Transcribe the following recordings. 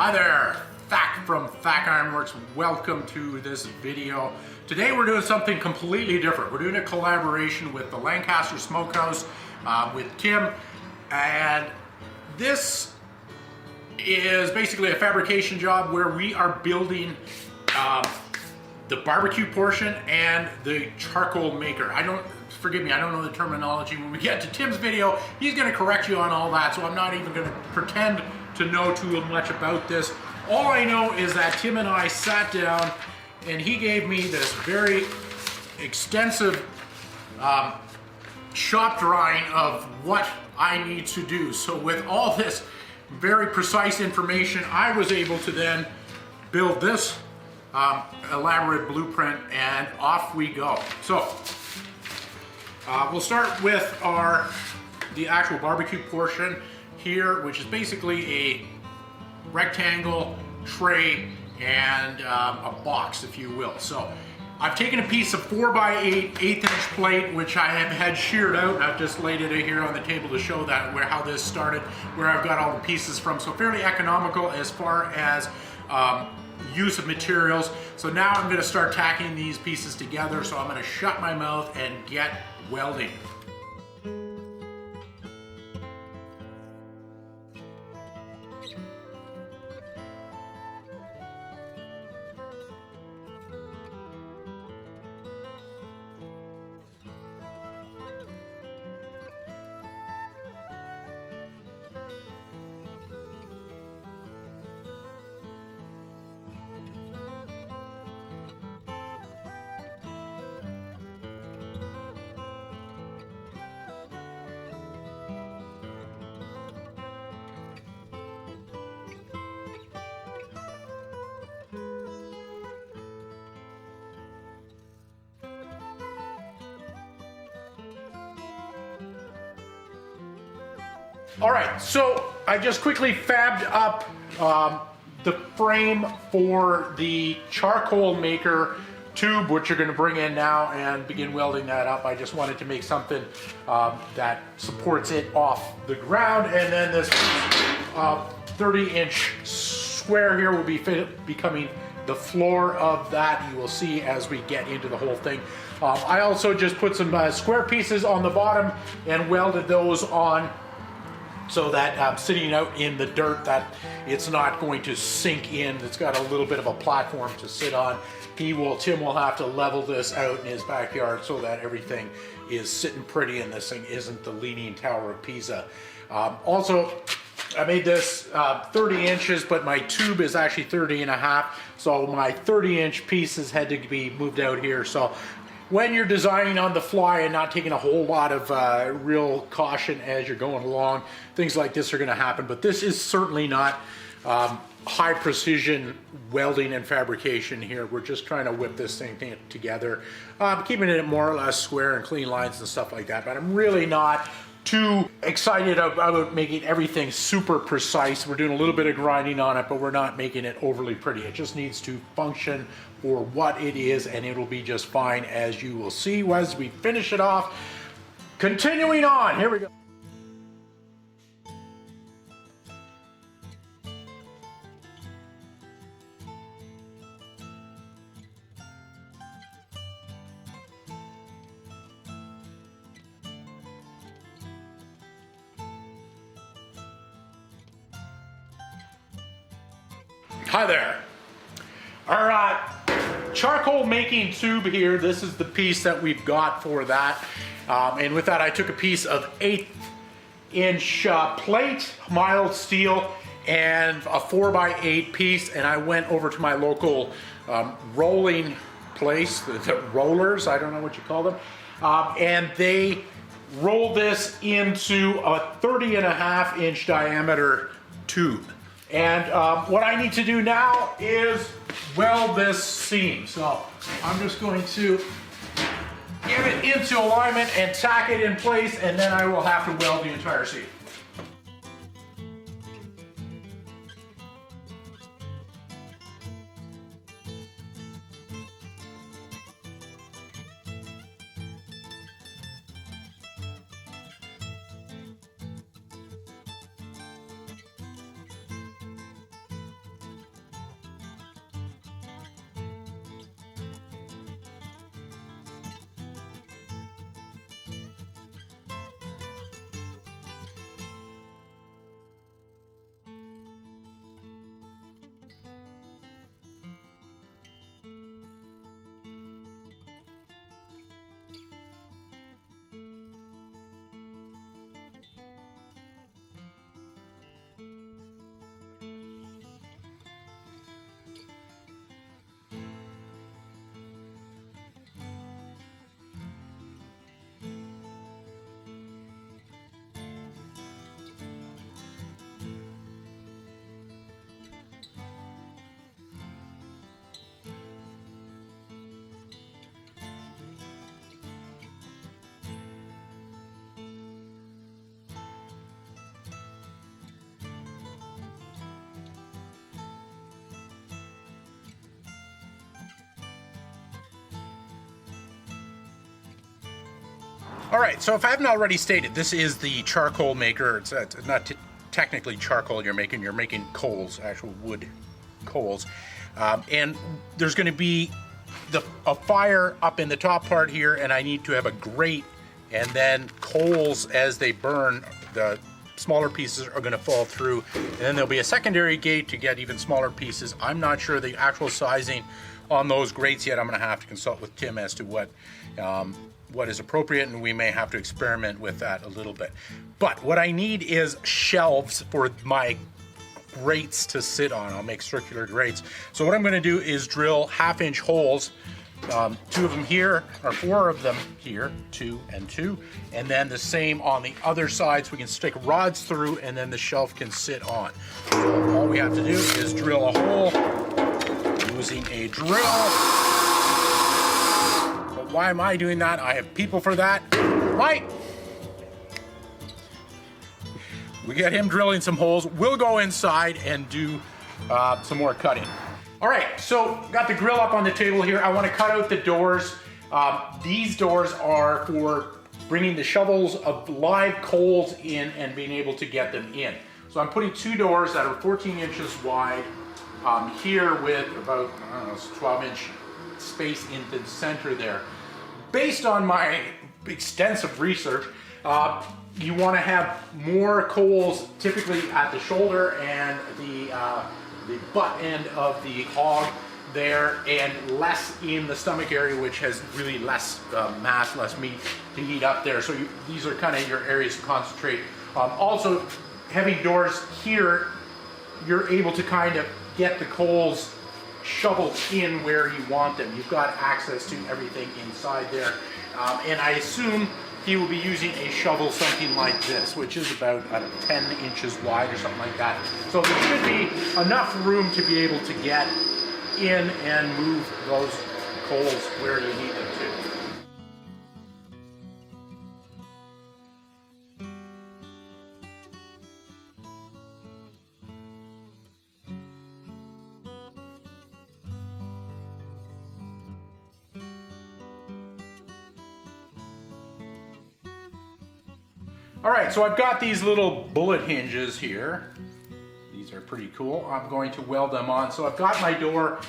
Hi there, Fac from Fac Ironworks. Welcome to this video. Today we're doing something completely different. We're doing a collaboration with the Lancaster Smokehouse with Tim, and this is basically a fabrication job where we are building the barbecue portion and the charcoal maker. Forgive me, I don't know the terminology. When we get to Tim's video, he's gonna correct you on all that, so I'm not even gonna pretend to know too much about this. All I know is that Tim and I sat down and he gave me this very extensive shop drawing of what I need to do. So with all this very precise information, I was able to then build this elaborate blueprint, and off we go. So we'll start with the actual barbecue portion here, which is basically a rectangle tray and a box, if you will. So I've taken a piece of 4x8 1/8 inch plate, which I have had sheared out, and I've just laid it here on the table to show that how this started, where I've got all the pieces from. So fairly economical as far as use of materials. So now I'm going to start tacking these pieces together. So I'm going to shut my mouth and get welding. All right, so I just quickly fabbed up the frame for the charcoal maker tube, which you're going to bring in now and begin welding that up. I just wanted to make something that supports it off the ground, and then this 30-inch square here will be becoming the floor of that. You will see as we get into the whole thing. I also just put some square pieces on the bottom and welded those on, so that sitting out in the dirt, that it's not going to sink in. It's got a little bit of a platform to sit on. Tim will have to level this out in his backyard so that everything is sitting pretty and this thing isn't the Leaning Tower of Pisa. Also, I made this 30 inches, but my tube is actually 30 and a half. So my 30-inch pieces had to be moved out here. So when you're designing on the fly and not taking a whole lot of real caution as you're going along, things like this are going to happen. But this is certainly not high precision welding and fabrication here. We're just trying to whip this thing together, keeping it more or less square and clean lines and stuff like that. But I'm really not too excited about making everything super precise. We're doing a little bit of grinding on it, but we're not making it overly pretty. It just needs to function for what it is, and it'll be just fine, as you will see as we finish it off. Continuing on, here we go. Hi there. Our charcoal making tube here, this is the piece that we've got for that. And with that, I took a piece of 1/8 inch plate, mild steel, and a 4x8 piece, and I went over to my local rolling place, the rollers, I don't know what you call them, and they rolled this into a 30 and a half inch diameter tube. And what I need to do now is weld this seam. So I'm just going to give it into alignment and tack it in place, and then I will have to weld the entire seam. All right, so if I haven't already stated, this is the charcoal maker. It's not technically charcoal you're making coals, actual wood coals. And there's going to be a fire up in the top part here, and I need to have a grate, and then coals, as they burn, the smaller pieces are going to fall through, and then there'll be a secondary gate to get even smaller pieces. I'm not sure the actual sizing on those grates yet. I'm going to have to consult with Tim as to what is appropriate, and we may have to experiment with that a little bit. But what I need is shelves for my grates to sit on. I'll make circular grates. So what I'm going to do is drill 1/2-inch holes, 2 of them here, or 4 of them here, 2 and 2, and then the same on the other side, so we can stick rods through, and then the shelf can sit on. So all we have to do is drill a hole using a drill. But why am I doing that? I have people for that. Right? We get him drilling some holes. We'll go inside and do some more cutting. All right, so got the grill up on the table here. I want to cut out the doors. These doors are for bringing the shovels of live coals in and being able to get them in. So I'm putting 2 doors that are 14 inches wide here with about, I don't know, 12-inch space in the center there. Based on my extensive research, you want to have more coals typically at the shoulder and the butt end of the hog there, and less in the stomach area, which has really less mass, less meat to heat up there. So these are kind of your areas to concentrate. Also, having doors here, you're able to kind of get the coals shoveled in where you want them. You've got access to everything inside there. And I assume he will be using a shovel something like this, which is about 10 inches wide or something like that. So there should be enough room to be able to get in and move those coals where you need them to. All right, so I've got these little bullet hinges here. These are pretty cool. I'm going to weld them on. So I've got my door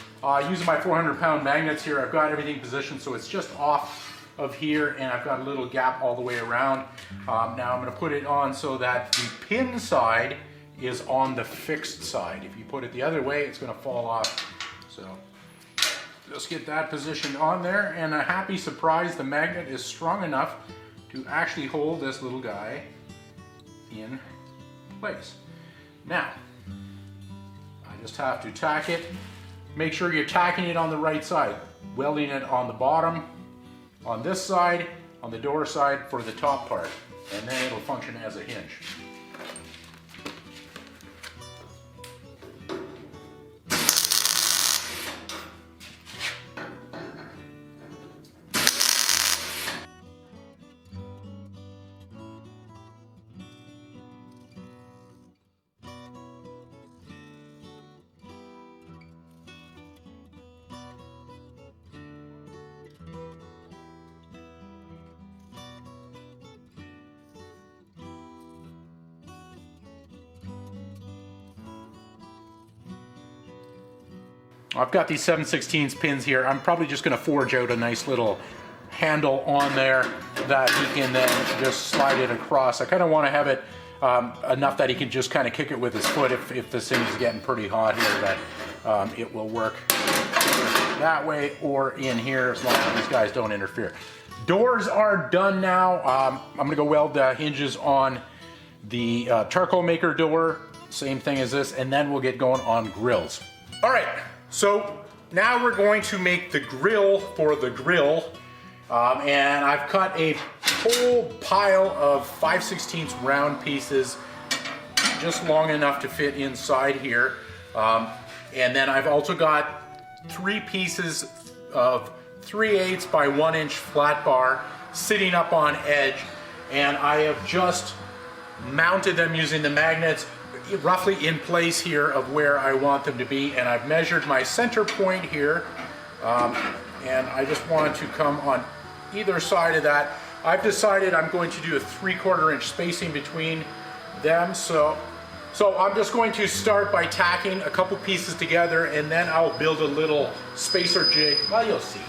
using my 400-pound magnets here. I've got everything positioned so it's just off of here, and I've got a little gap all the way around. Now I'm going to put it on so that the pin side is on the fixed side. If you put it the other way, it's going to fall off. So just get that positioned on there, and a happy surprise, the magnet is strong enough to actually hold this little guy in place. Now, I just have to tack it. Make sure you're tacking it on the right side, welding it on the bottom, on this side, on the door side for the top part, and then it'll function as a hinge. I've got these 7/16 pins here. I'm probably just going to forge out a nice little handle on there that he can then just slide it across. I kind of want to have it enough that he can just kind of kick it with his foot if this thing's getting pretty hot here, that it will work that way or in here as long as these guys don't interfere. Doors are done now. I'm going to go weld the hinges on the charcoal maker door, same thing as this, and then we'll get going on grills. All right. So now we're going to make the grill for the grill, and I've cut a whole pile of 5/16 round pieces, just long enough to fit inside here, and then I've also got 3 pieces of 3/8 by 1 inch flat bar sitting up on edge, and I have just mounted them using the magnets roughly in place here of where I want them to be, and I've measured my center point here, and I just want to come on either side of that I've decided I'm going to do a 3/4 inch spacing between them. So I'm just going to start by tacking a couple pieces together, and then I'll build a little spacer jig. Well, you'll see.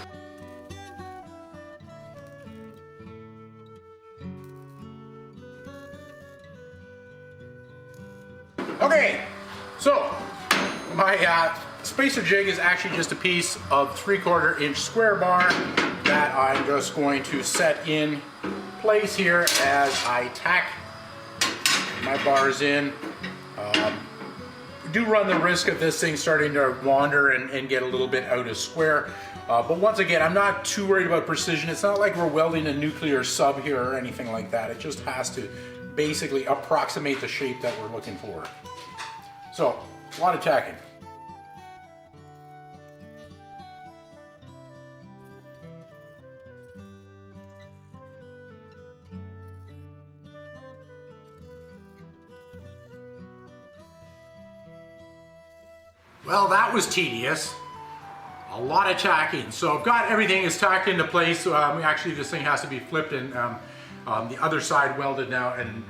Okay, so my spacer jig is actually just a piece of 3/4 inch square bar that I'm just going to set in place here as I tack my bars in. Do run the risk of this thing starting to wander and get a little bit out of square. But once again, I'm not too worried about precision. It's not like we're welding a nuclear sub here or anything like that. It just has to basically approximate the shape that we're looking for. So, a lot of tacking. Well, that was tedious. A lot of tacking. So I've got everything is tacked into place. Actually, this thing has to be flipped and the other side welded now and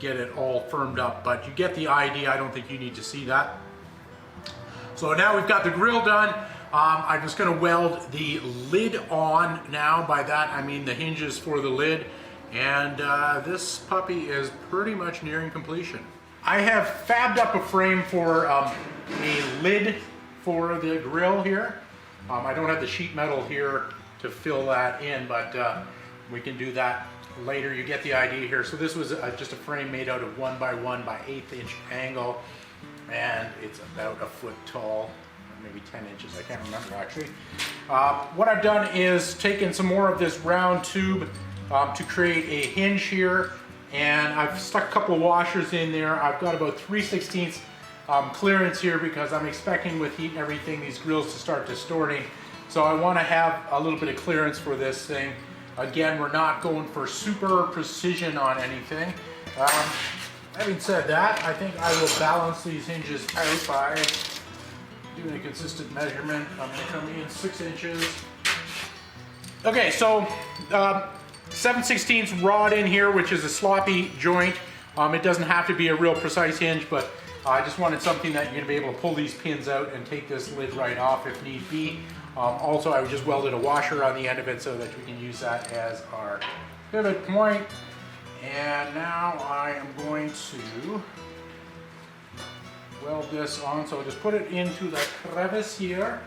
get it all firmed up. But you get the idea. I don't think you need to see that. So now we've got the grill done. I'm just going to weld the lid on now. By that I mean the hinges for the lid. And this puppy is pretty much nearing completion. I have fabbed up a frame for a lid for the grill here. I don't have the sheet metal here to fill that in, but we can do that later. You get the idea here. So this was just a frame made out of 1 by 1 by 1/8 inch angle, and it's about a foot tall, maybe 10 inches, I can't remember actually. What I've done is taken some more of this round tube to create a hinge here, and I've stuck a couple of washers in there. I've got about 3/16 clearance here because I'm expecting with heat and everything these grills to start distorting. So I want to have a little bit of clearance for this thing. Again, we're not going for super precision on anything. Having said that, I think I will balance these hinges out by doing a consistent measurement. I'm going to come in 6 inches. Okay, so 7/16 rod in here, which is a sloppy joint. It doesn't have to be a real precise hinge, but I just wanted something that you're going to be able to pull these pins out and take this lid right off if need be. Also, I just welded a washer on the end of it so that we can use that as our pivot point. And now I am going to weld this on. So I'll just put it into the crevice here.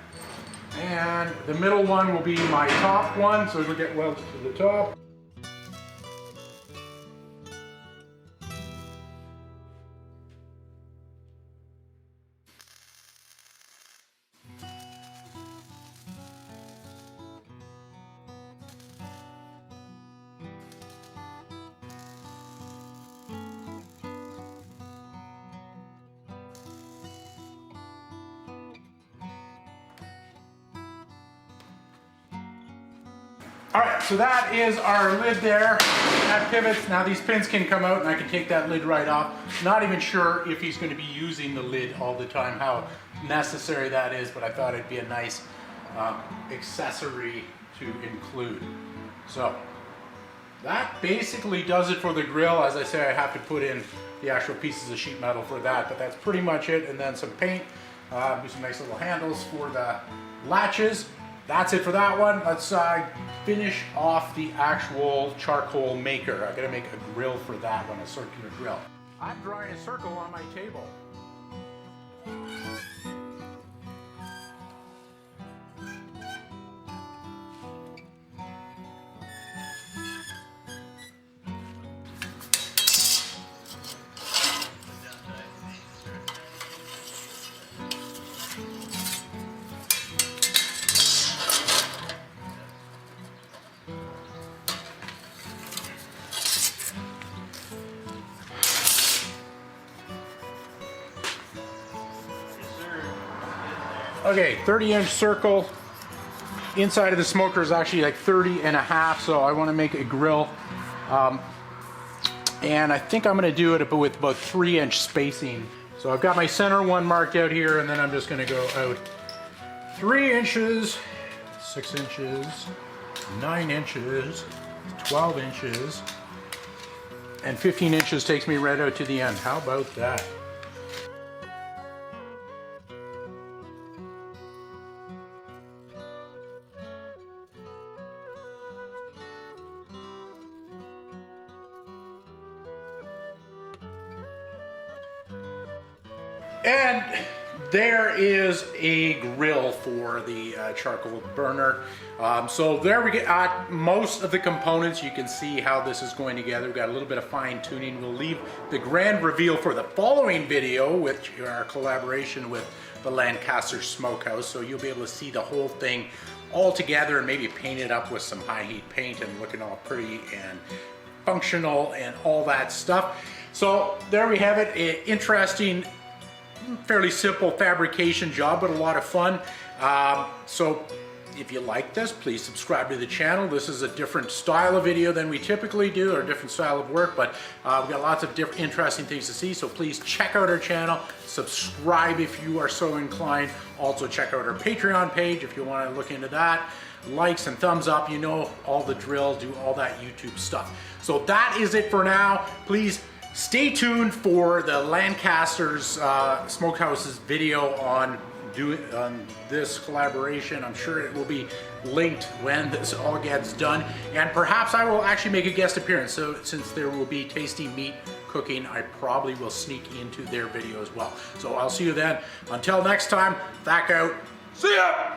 And the middle one will be my top one, so it'll get welded to the top. All right, so that is our lid there. That pivots. Now these pins can come out and I can take that lid right off. Not even sure if he's going to be using the lid all the time, how necessary that is, but I thought it'd be a nice accessory to include. So that basically does it for the grill. As I say, I have to put in the actual pieces of sheet metal for that, but that's pretty much it. And then some paint, do some nice little handles for the latches. That's it for that one. Let's finish off the actual charcoal maker. I gotta make a grill for that one, a circular grill. I'm drawing a circle on my table. Okay, 30-inch circle. Inside of the smoker is actually like 30.5, so I want to make a grill. And I think I'm going to do it with about 3-inch spacing. So I've got my center one marked out here, and then I'm just going to go out 3 inches, 6 inches, 9 inches, 12 inches. And 15 inches takes me right out to the end. How about that? And there is a grill for the charcoal burner. So there we get most of the components. You can see how this is going together. We've got a little bit of fine tuning. We'll leave the grand reveal for the following video, which our collaboration with the Lancaster Smokehouse. So you'll be able to see the whole thing all together and maybe paint it up with some high heat paint and looking all pretty and functional and all that stuff. So there we have it. Interesting, fairly simple fabrication job, but a lot of fun. So if you like this, please subscribe to the channel. This is a different style of video than we typically do, or a different style of work, but we've got lots of different interesting things to see. So please check out our channel, subscribe if you are so inclined. Also check out our Patreon page if you want to look into that. Likes and thumbs up, you know all the drill, do all that YouTube stuff. So that is it for now. Please stay tuned for the Lancaster's Smokehouse's video on this collaboration. I'm sure it will be linked when this all gets done, and perhaps I will actually make a guest appearance. So since there will be tasty meat cooking, I probably will sneak into their video as well. So I'll see you then. Until next time, back out. See ya!